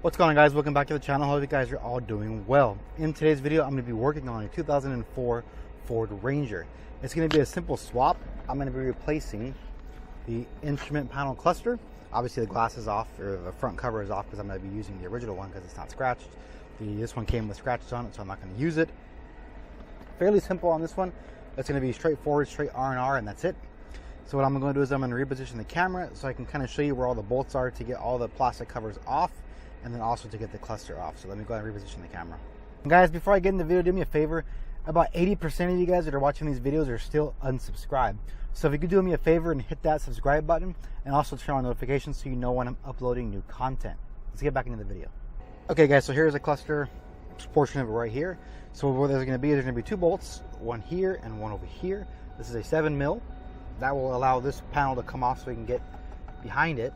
What's going on, guys? Welcome back to the channel. Hope you guys are all doing well. In today's video, I'm going to be working on a 2004 Ford Ranger. It's going to be a simple swap. I'm going to be replacing the instrument panel cluster. Obviously the glass is off, or the front cover is off, because I'm going to be using the original one because it's not scratched. This one came with scratches on it, so I'm not going to use it. Fairly simple on this one. It's going to be straightforward, straight R&R, and that's it. So what I'm going to do is I'm going to reposition the camera so I can kind of show you where all the bolts are to get all the plastic covers off, and then also to get the cluster off. So let me go ahead and reposition the camera. And guys, before I get in the video, do me a favor. About 80% of you guys that are watching these videos are still unsubscribed. So if you could do me a favor and hit that subscribe button, and also turn on notifications so you know when I'm uploading new content. Let's get back into the video. Okay guys, so here's a cluster portion of it right here. So what there's going to be two bolts, one here and one over here. This is a 7 mil. That will allow this panel to come off so we can get behind it.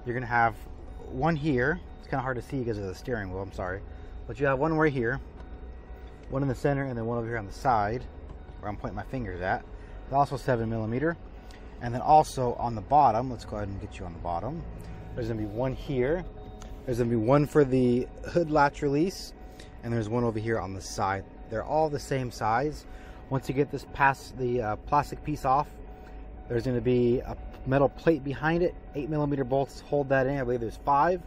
You're going to have one here. It's kind of hard to see because of the steering wheel, I'm sorry. But you have one right here, one in the center, and then one over here on the side where I'm pointing my fingers at. It's also 7 millimeter. And then also on the bottom, let's go ahead and get you on the bottom. There's going to be one here. There's going to be one for the hood latch release, and there's one over here on the side. They're all the same size. Once you get this past the plastic piece off, there's going to be a metal plate behind it, 8 millimeter bolts hold that in. I believe there's 5,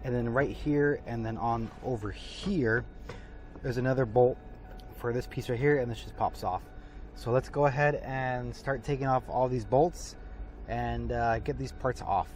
and then right here and then on over here there's another bolt for this piece right here, and this just pops off. So let's go ahead and start taking off all these bolts and get these parts off.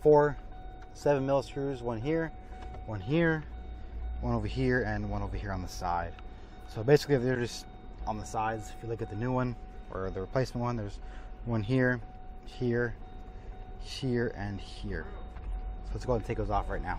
4 7mm screws, one here, one over here, and one over here on the side. So basically they're just on the sides. If you look at the new one or the replacement one, there's one here, here, here, and here. So let's go ahead and take those off right now.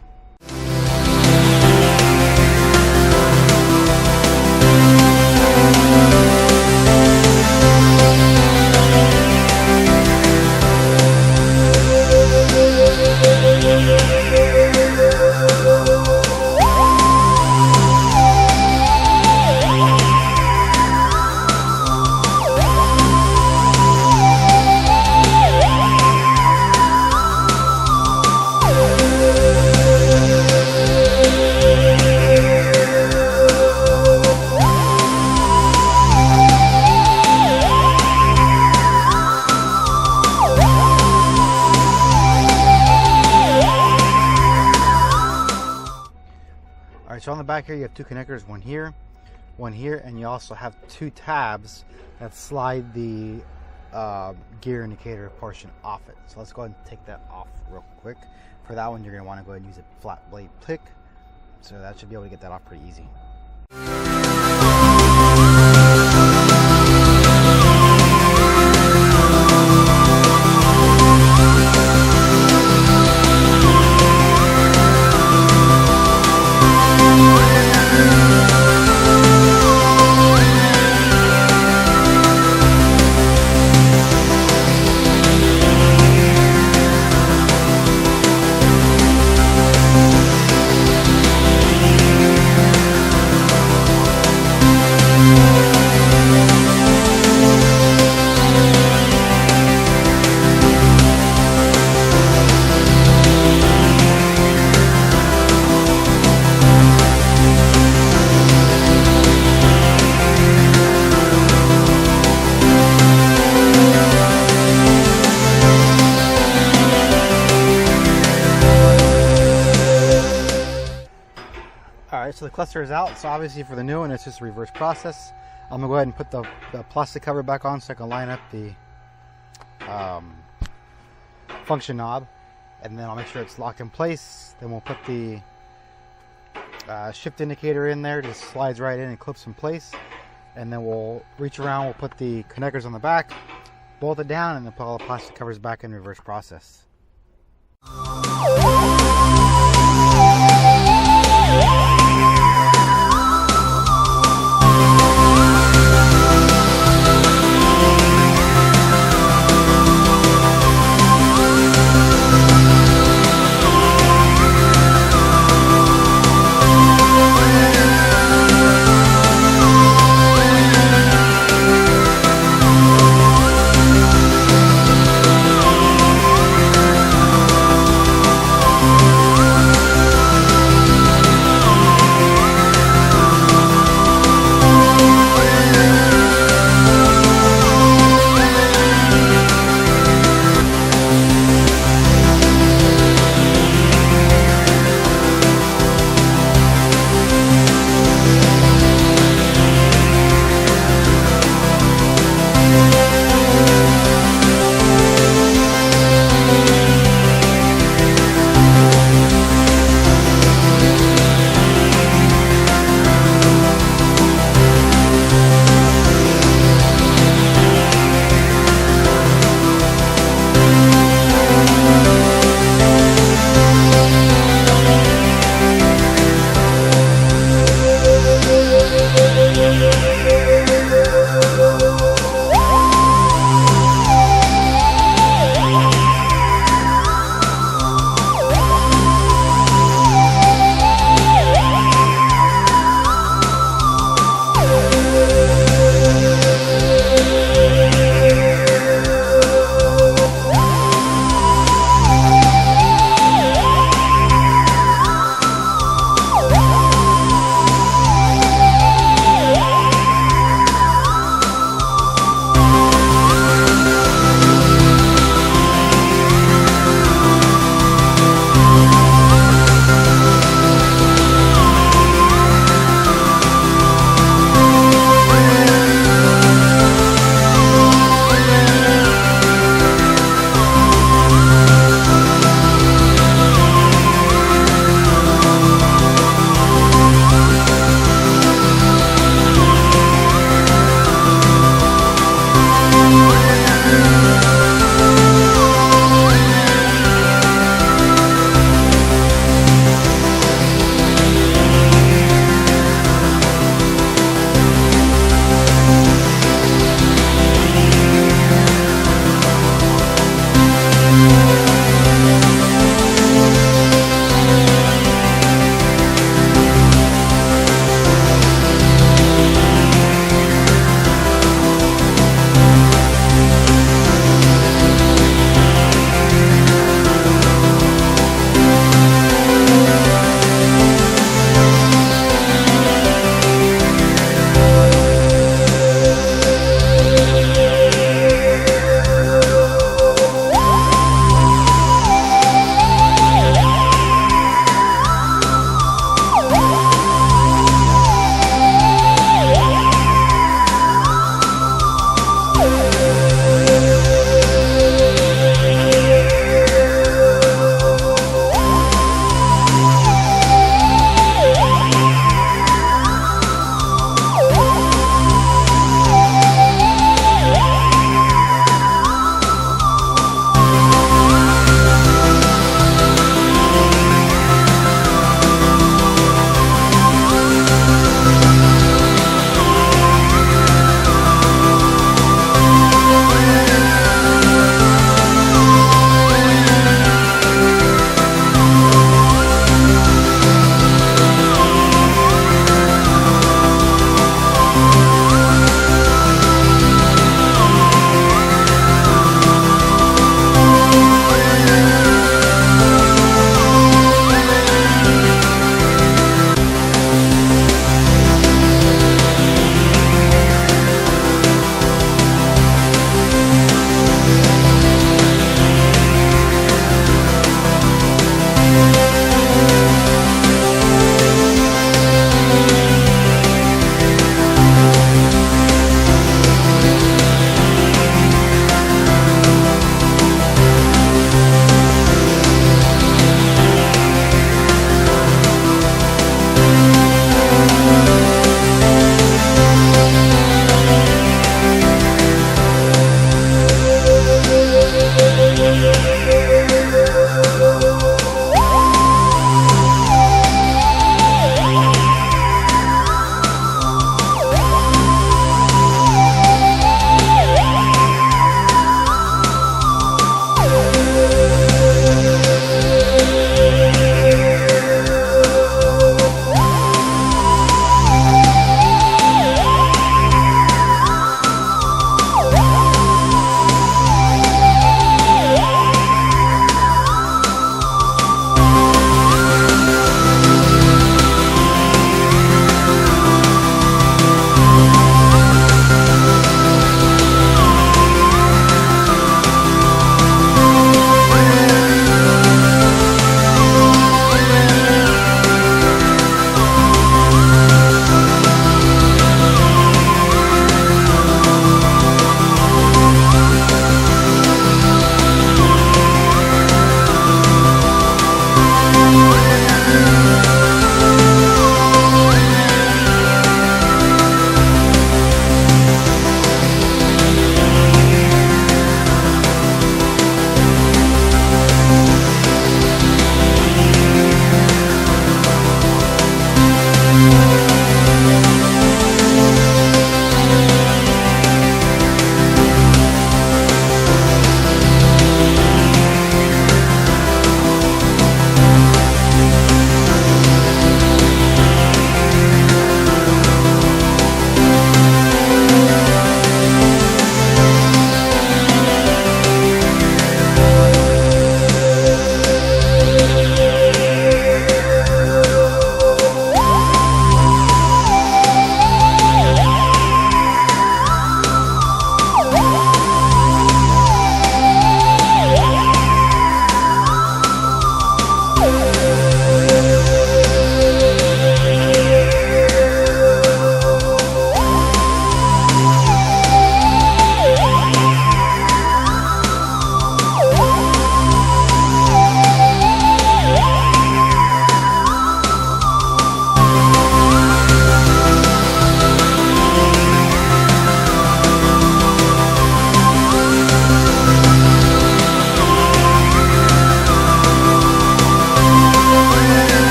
So on the back here you have 2 connectors, one here, and you also have 2 tabs that slide the gear indicator portion off it. So let's go ahead and take that off real quick. For that one, you're going to want to go ahead and use a flat blade pick. So that should be able to get that off pretty easy. Alright, so the cluster is out. So obviously for the new one, it's just a reverse process. I'm going to go ahead and put the plastic cover back on so I can line up the function knob. And then I'll make sure it's locked in place. Then we'll put the shift indicator in there. Just slides right in and clips in place. And then we'll reach around, we'll put the connectors on the back, bolt it down, and then put all the plastic covers back in reverse process.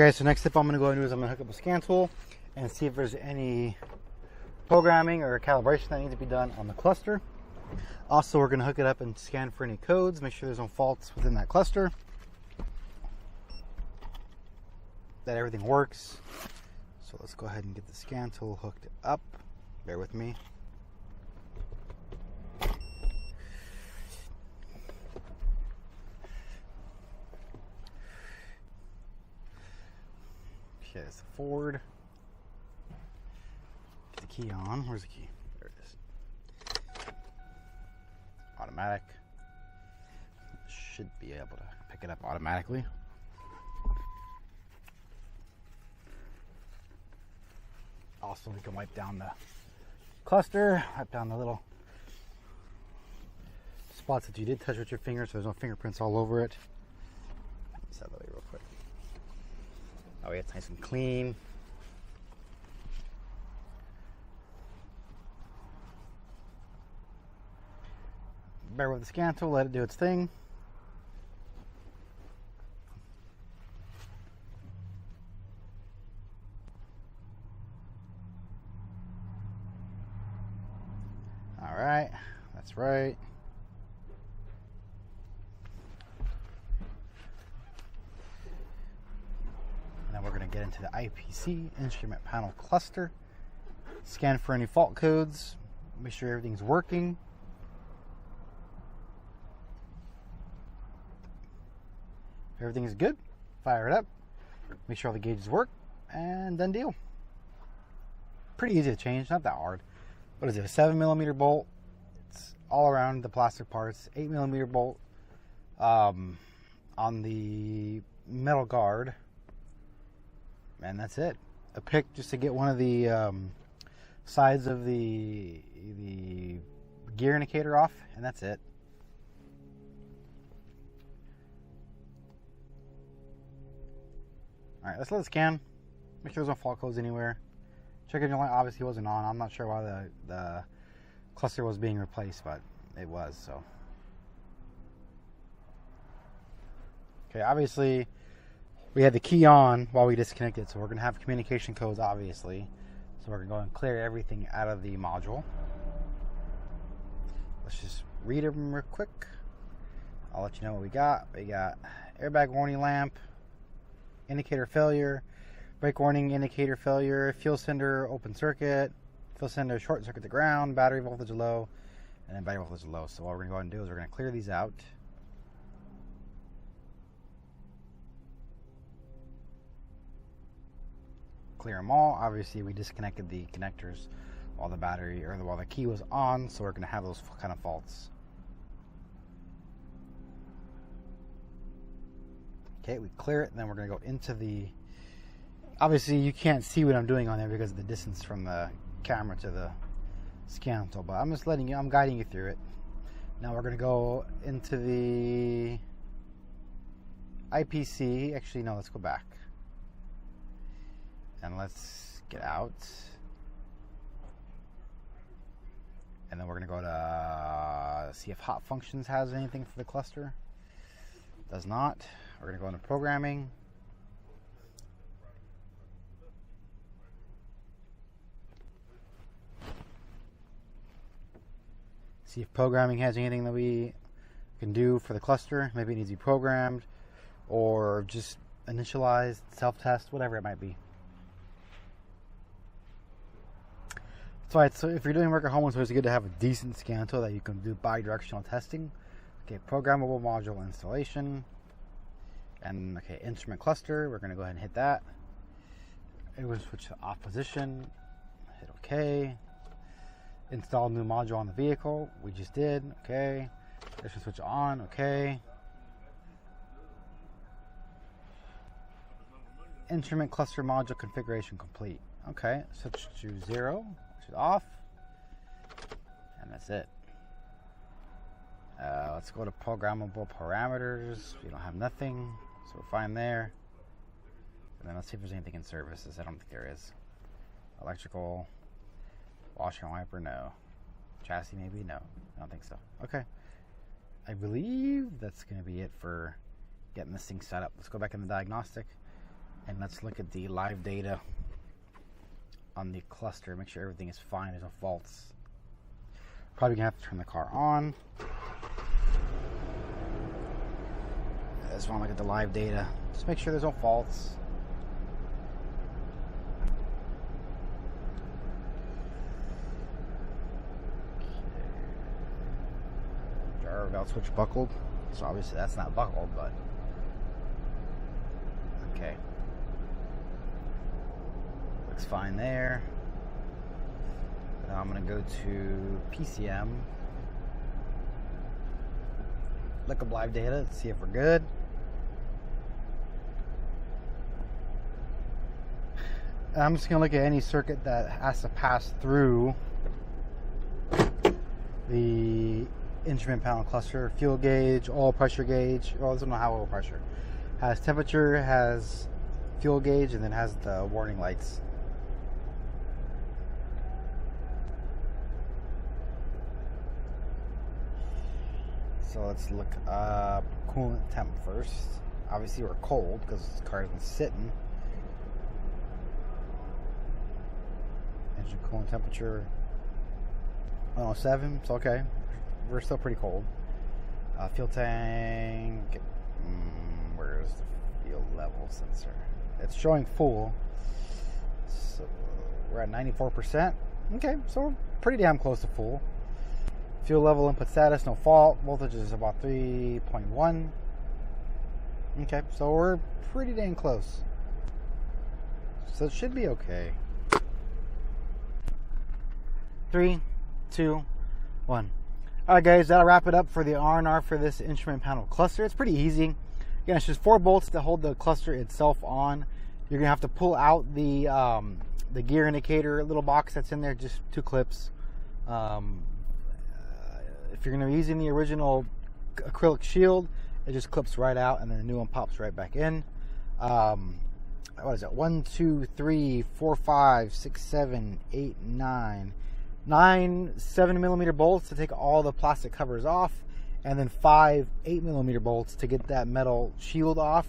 guys, so next step I'm going to go and do is I'm going to hook up a scan tool and see if there's any programming or calibration that needs to be done on the cluster. Also, we're going to hook it up and scan for any codes, make sure there's no faults within that cluster, that everything works. So let's go ahead and get the scan tool hooked up. Bear with me. Okay, it's the forward. Get the key on. Where's the key? There it is. Automatic. Should be able to pick it up automatically. Also, we can wipe down the cluster, wipe down the little spots that you did touch with your finger so there's no fingerprints all over it. Let's have that way real quick. That way it's nice and clean. Bear with the scan tool, let it do its thing. All right, that's right. And then we're going to get into the IPC instrument panel cluster, scan for any fault codes, make sure everything's working. If everything is good, fire it up, make sure all the gauges work, and done deal. Pretty easy to change, not that hard. What is it, a 7mm bolt? It's all around the plastic parts. 8mm bolt on the metal guard, and that's it. A pick just to get one of the sides of the gear indicator off, and that's it. All right, let's let it scan. Make sure there's no fault codes anywhere. Check engine light obviously wasn't on. I'm not sure why the cluster was being replaced, but it was, so. Okay, obviously we had the key on while we disconnected, so we're gonna have communication codes, obviously. So we're gonna go and clear everything out of the module. Let's just read them real quick. I'll let you know what we got. We got airbag warning lamp, indicator failure, brake warning, indicator failure, fuel sender open circuit, fuel sender short circuit to ground, battery voltage low, and then battery voltage low. So what we're going to go ahead and do is we're going to clear these out. Clear them all. Obviously, we disconnected the connectors while the battery or while the key was on, so we're going to have those kind of faults. Okay, we clear it, and then we're going to go into the. Obviously, you can't see what I'm doing on there because of the distance from the camera to the scan tool, but I'm just letting you, I'm guiding you through it. Now we're going to go into the IPC. Actually, no, let's go back. And let's get out. And then we're going to go to see if hot functions has anything for the cluster. Does not. We're going to go into programming. See if programming has anything that we can do for the cluster. Maybe it needs to be programmed or just initialized, self-test, whatever it might be. That's right, so if you're doing work at home, it's always good to have a decent scan tool that you can do bi-directional testing. Okay, programmable module installation. And okay, instrument cluster, we're going to go ahead and hit that. It will switch to off position. Hit OK. Install new module on the vehicle. We just did. Okay. Let's just switch on. Okay. Instrument cluster module configuration complete. Okay. Switch to 0. Switch it off. And that's it. Let's go to programmable parameters. We don't have nothing, so we're fine there. And then let's see if there's anything in services. I don't think there is. Electrical, washer and wiper, no. Chassis, maybe, no. I don't think so. Okay. I believe that's going to be it for getting this thing set up. Let's go back in the diagnostic. And let's look at the live data on the cluster. Make sure everything is fine, there's no faults. Probably gonna have to turn the car on. I just want to look at the live data. Just make sure there's no faults. Jar valve switch buckled. So obviously that's not buckled, but okay. Looks fine there. Now I'm going to go to PCM. Look up live data, see if we're good. And I'm just going to look at any circuit that has to pass through the instrument panel cluster. Fuel gauge, oil pressure gauge. Well, this is not how oil pressure. Has temperature, has fuel gauge, and then has the warning lights. So let's look up coolant temp first. Obviously we're cold because this car's been sitting. Engine coolant temperature 107. It's okay. We're still pretty cold. Fuel tank. Where is the fuel level sensor? It's showing full. So we're at 94%. Okay, so we're pretty damn close to full. Fuel level input status, no fault. Voltage is about 3.1. Okay, so we're pretty dang close. So it should be okay. 3, 2, 1. Alright guys, that'll wrap it up for the R&R for this instrument panel cluster. It's pretty easy. Again, it's just 4 bolts to hold the cluster itself on. You're going to have to pull out the gear indicator little box that's in there, just 2 clips. If you're going to be using the original acrylic shield, it just clips right out and then the new one pops right back in. What is it? 1, 2, 3, 4, 5, 6, 7, 8, 9. 9 7mm bolts to take all the plastic covers off, and then 5 8mm bolts to get that metal shield off.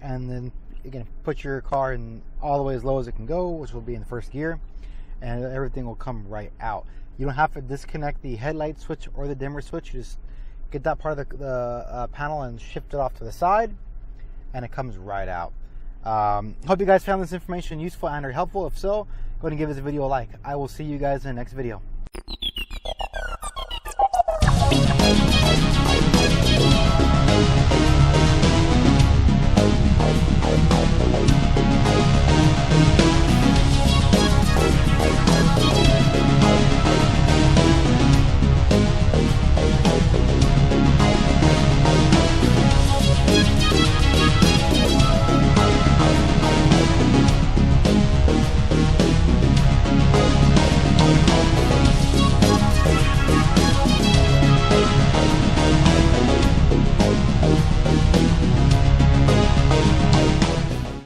And then again, put your car in all the way as low as it can go, which will be in the first gear, and everything will come right out. You don't have to disconnect the headlight switch or the dimmer switch. You just get that part of the panel and shift it off to the side, and it comes right out. Hope you guys found this information useful and or helpful. If so, go ahead and give this video a like. I will see you guys in the next video.